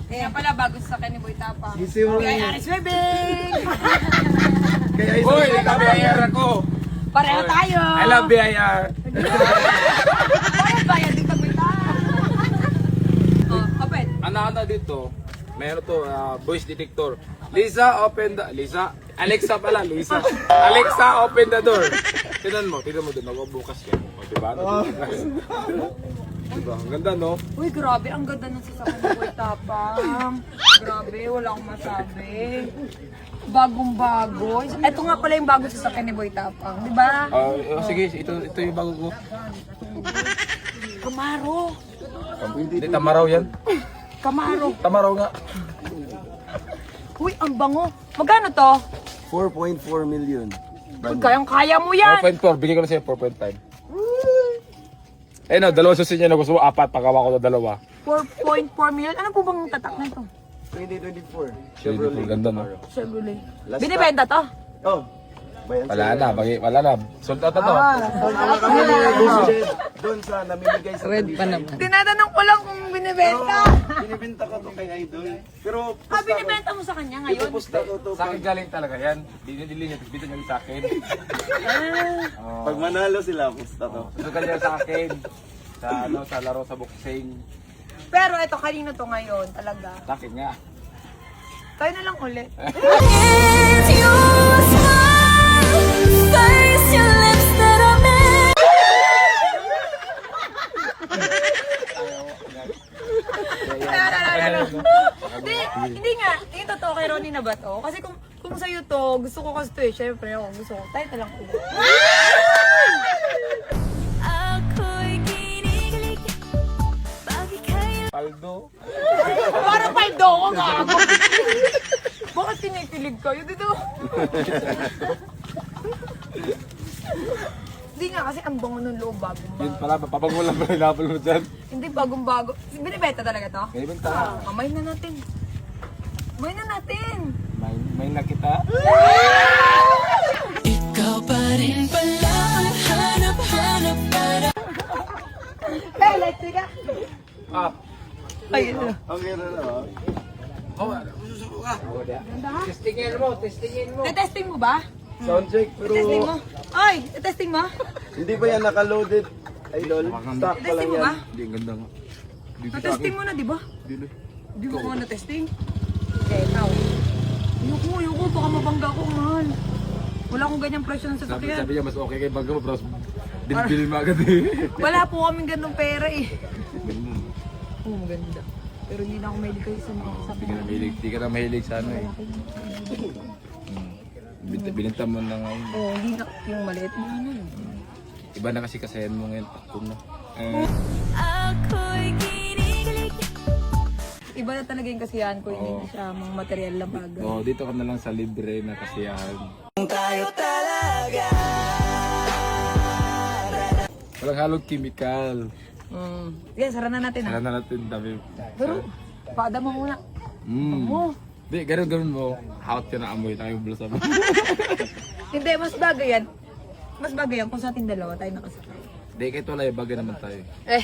Kaya pala bago sa akin ni Boy Tapang. Sisi mo Kaya lang. Aris Webing! Kaya Boy, naka-BIR ako. Pareho tayo! I love BIR. Pareho tayo, di kami tayo. Oh, open. Ano dito? Meron to, voice detector. Lisa, open the... Lisa? Alexa pala, Lisa. Alexa, open the door. Tignan mo doon. Magbubukas yan. O, diba? Nagbubukas. Diba? Ang ganda, no? Uy, grabe. Ang ganda ng sasakyan ni Boy Tapang. Grabe, wala akong masabi. Bagong-bago. Ito nga pala yung bagong sasakyan ni Boy Tapang. Di ba? Sige, ito yung bago ko. Camaro. Hindi, Tamaraw yan. Camaro. Tamaraw nga. Uy, ang bango. Magkano to? 4.4 million. Uy, kayang-kaya mo yan. 4.4, bigyan ko na sa'yo 4.5. Eh no, dalawa susi niya na gusto mo, apat, pagawa ko na dalawa. 4.4 million. Ano po bang tatak na ito? 2024. Chevrolet. Ganda, no? Chevrolet. Last Binibenta to? Oh. Bayan Wala na. Sold out na to. kami ni Bushed doon sa namimigay sa talisay. Tinatanong ko lang kung binibenta. Binibenta ko to kay Idol. Pero Binibenta mo sa kanya ngayon? ipupusta ko to Sa akin galing talaga yan. Dinidili niya, tapos bito niya sa akin. pag manalo sila, pusta to. Ito kanya sa akin. Sa laro sa boxing. Pero ito, kanino to ngayon talaga? Sa akin nga. Tayo na lang ulit. Hindi nga. Tingin totoo kay Ronnie na ba to? Kasi kung sa'yo to, gusto ko kasi to eh. Siyempre ako gusto ko. Tayo na lang ulit. Paldo. Parang paldo ko gago. Bakit kinikilig kayo dito? Hindi nga kasi ang bango ng loob bagong Yun bago. pala, papagulang pa rin napal mo dyan. Hindi bagong bago. Binibenta talaga to? Binibenta. Kamay na natin. Kamay na natin. May nakita. Ikaw pa rin pala ang hanap-hanap para. Eh, let's go. Ah. Ay, Ang ganda na oh. Susuko ka. Testingin mo. testing mo ba? Sound check pero Testing mo? Ay, testing mo? hindi pa yan nakaloaded. Idol, stock pa lang Testing mo yan. ba? Hindi, ang ganda nga. Na-testing mo na, di ba? Dili. Di mo ko na-testing? Okay, ikaw. Ayoko, baka mabangga ko, mahal. Wala akong ganyang presyo ng sasakyan. Sabi niya, mas okay kay bago mo, pero bil mo agad eh. Wala po kaming ganong pera eh. Oo, maganda. Pero hindi na ako mahilig kayo sa mga sasakyan. Di ka na mahilig sa ano eh. Binenta mo na ngayon. Oo, hindi na. Yung maliit mo ano yun. Iba na kasi kasayan mo ngayon, takbo na. Ako'y kinikilig. Iba na talaga yung kasiyahan ko, hindi na siya mga material na bagay. Oh, dito ka na lang sa libre na kasiyahan. Tayo talaga. Walang halong chemical. Sige, sara na natin Sara ah. na natin, dami. Pero, paada mo muna. Mm. Di, ganun mo. Hot ka na amoy, tayo blusa mo. Hindi, mas bagay yan. Mas bagay yan kung sa ating dalawa tayo nakasakay. Di, kahit wala yung bagay naman tayo. Eh,